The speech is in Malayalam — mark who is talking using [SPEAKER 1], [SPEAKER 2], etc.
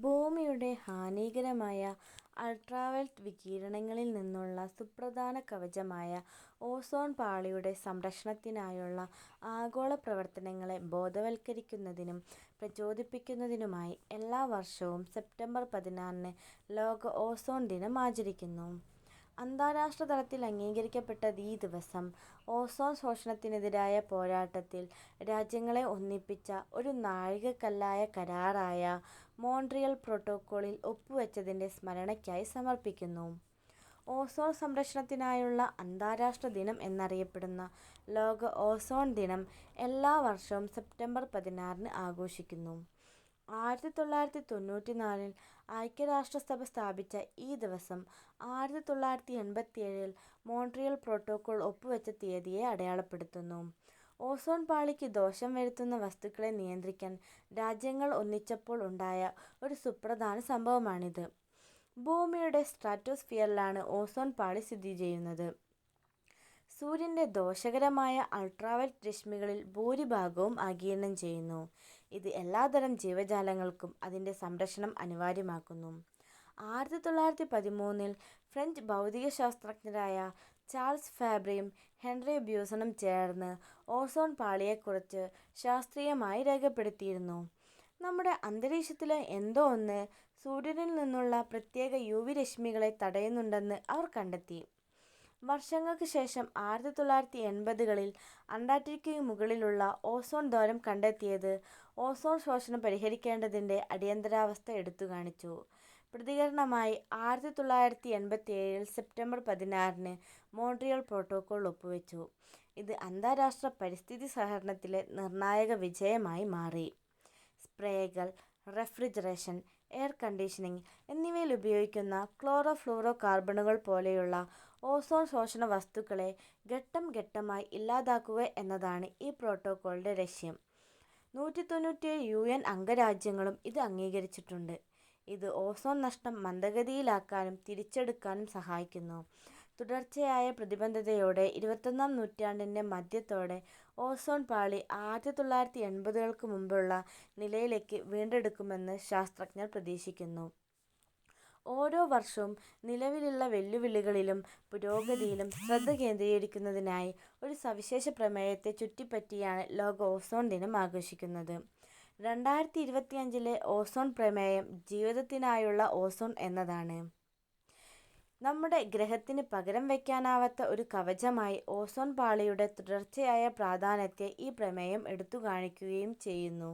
[SPEAKER 1] ഭൂമിയുടെ ഹാനികരമായ അൾട്രാവയലറ്റ് വികിരണങ്ങളിൽ നിന്നുള്ള സുപ്രധാന കവചമായ ഓസോൺ പാളിയുടെ സംരക്ഷണത്തിനായുള്ള ആഗോള പ്രവർത്തനങ്ങളെ ബോധവൽക്കരിക്കുന്നതിനും പ്രചോദിപ്പിക്കുന്നതിനുമായി എല്ലാ വർഷവും സെപ്റ്റംബർ 16-ന് ലോക ഓസോൺ ദിനം ആചരിക്കുന്നു. അന്താരാഷ്ട്ര തലത്തിൽ അംഗീകരിക്കപ്പെട്ട ഈ ദിവസം, ഓസോൺ ശോഷണത്തിനെതിരായ പോരാട്ടത്തിൽ രാജ്യങ്ങളെ ഒന്നിപ്പിച്ച ഒരു നാഴികക്കല്ലായ കരാറായ മോൺട്രിയൽ പ്രോട്ടോക്കോളിൽ ഒപ്പുവെച്ചതിൻ്റെ സ്മരണയ്ക്കായി സമർപ്പിക്കുന്നു. ഓസോൺ സംരക്ഷണത്തിനായുള്ള അന്താരാഷ്ട്ര ദിനം എന്നറിയപ്പെടുന്ന ലോക ഓസോൺ ദിനം എല്ലാ വർഷവും സെപ്റ്റംബർ 16-ന് ആഘോഷിക്കുന്നു. 1994-ൽ ഐക്യരാഷ്ട്രസഭ സ്ഥാപിച്ച ഈ ദിവസം 1987-ൽ മോൺട്രിയൽ പ്രോട്ടോക്കോൾ ഒപ്പുവെച്ച തീയതിയെ അടയാളപ്പെടുത്തുന്നു. ഓസോൺ പാളിക്ക് ദോഷം വരുത്തുന്ന വസ്തുക്കളെ നിയന്ത്രിക്കാൻ രാജ്യങ്ങൾ ഒന്നിച്ചപ്പോൾ ഉണ്ടായ ഒരു സുപ്രധാന സംഭവമാണിത്. ഭൂമിയുടെ സ്ട്രാറ്റോസ്ഫിയറിലാണ് ഓസോൺ പാളി സ്ഥിതിചെയ്യുന്നത്. സൂര്യൻ്റെ ദോഷകരമായ അൾട്രാവയലറ്റ് രശ്മികളിൽ ഭൂരിഭാഗവും ആഗിരണം ചെയ്യുന്നു. ഇത് എല്ലാത്തരം ജീവജാലങ്ങൾക്കും അതിൻ്റെ സംരക്ഷണം അനിവാര്യമാക്കുന്നു. 1913-ൽ ഫ്രഞ്ച് ഭൗതികശാസ്ത്രജ്ഞരായ ചാൾസ് ഫാബ്രിയും ഹെൻറി ബ്യൂസണും ചേർന്ന് ഓസോൺ പാളിയെക്കുറിച്ച് ശാസ്ത്രീയമായി രേഖപ്പെടുത്തിയിരുന്നു. നമ്മുടെ അന്തരീക്ഷത്തിലെ എന്തോ ഒന്ന് സൂര്യനിൽ നിന്നുള്ള പ്രത്യേക UV രശ്മികളെ തടയുന്നുണ്ടെന്ന് അവർ കണ്ടെത്തി. വർഷങ്ങൾക്ക് ശേഷം 1980-കളിൽ അന്റാർട്ടിക്കയ്ക്ക് മുകളിലുള്ള ഓസോൺ ദ്വാരം കണ്ടെത്തിയത് ഓസോൺ ശോഷണം പരിഹരിക്കേണ്ടതിൻ്റെ അടിയന്തരാവസ്ഥ എടുത്തുകാണിച്ചു. പ്രതികരണമായി 1987-ൽ സെപ്റ്റംബർ 16-ന് മോൺട്രിയൽ പ്രോട്ടോക്കോൾ ഒപ്പുവെച്ചു. ഇത് അന്താരാഷ്ട്ര പരിസ്ഥിതി സഹകരണത്തിലെ നിർണായക വിജയമായി മാറി. സ്പ്രേകൾ, റെഫ്രിജറേഷൻ, എയർ കണ്ടീഷനിംഗ് എന്നിവയിൽ ഉപയോഗിക്കുന്ന ക്ലോറോ ഫ്ലൂറോ കാർബണുകൾ പോലെയുള്ള ഓസോൺ ശോഷണ വസ്തുക്കളെ ഘട്ടം ഘട്ടമായി ഇല്ലാതാക്കുക എന്നതാണ് ഈ പ്രോട്ടോക്കോളിൻ്റെ ലക്ഷ്യം. 197 UN അംഗരാജ്യങ്ങളും ഇത് അംഗീകരിച്ചിട്ടുണ്ട്. ഇത് ഓസോൺ നഷ്ടം മന്ദഗതിയിലാക്കാനും തിരിച്ചെടുക്കാനും സഹായിക്കുന്നു. തുടർച്ചയായ പ്രതിബദ്ധതയോടെ 21-ാം നൂറ്റാണ്ടിൻ്റെ മധ്യത്തോടെ ഓസോൺ പാളി 1980-കൾക്ക് മുമ്പുള്ള നിലയിലേക്ക് വീണ്ടെടുക്കുമെന്ന് ശാസ്ത്രജ്ഞർ പ്രതീക്ഷിക്കുന്നു. ഓരോ വർഷവും നിലവിലുള്ള വെല്ലുവിളികളിലും പുരോഗതിയിലും ശ്രദ്ധ കേന്ദ്രീകരിക്കുന്നതിനായി ഒരു സവിശേഷ പ്രമേയത്തെ ചുറ്റിപ്പറ്റിയാണ് ലോക ഓസോൺ ദിനം ആഘോഷിക്കുന്നത്. 2025-ലെ ഓസോൺ പ്രമേയം ജീവിതത്തിനായുള്ള ഓസോൺ എന്നതാണ്. നമ്മുടെ ഗ്രഹത്തിന് പകരം വയ്ക്കാനാവാത്ത ഒരു കവചമായി ഓസോൺ പാളിയുടെ തുടർച്ചയായ പ്രാധാന്യത്തെ ഈ പ്രമേയം എടുത്തുകാണിക്കുകയും ചെയ്യുന്നു.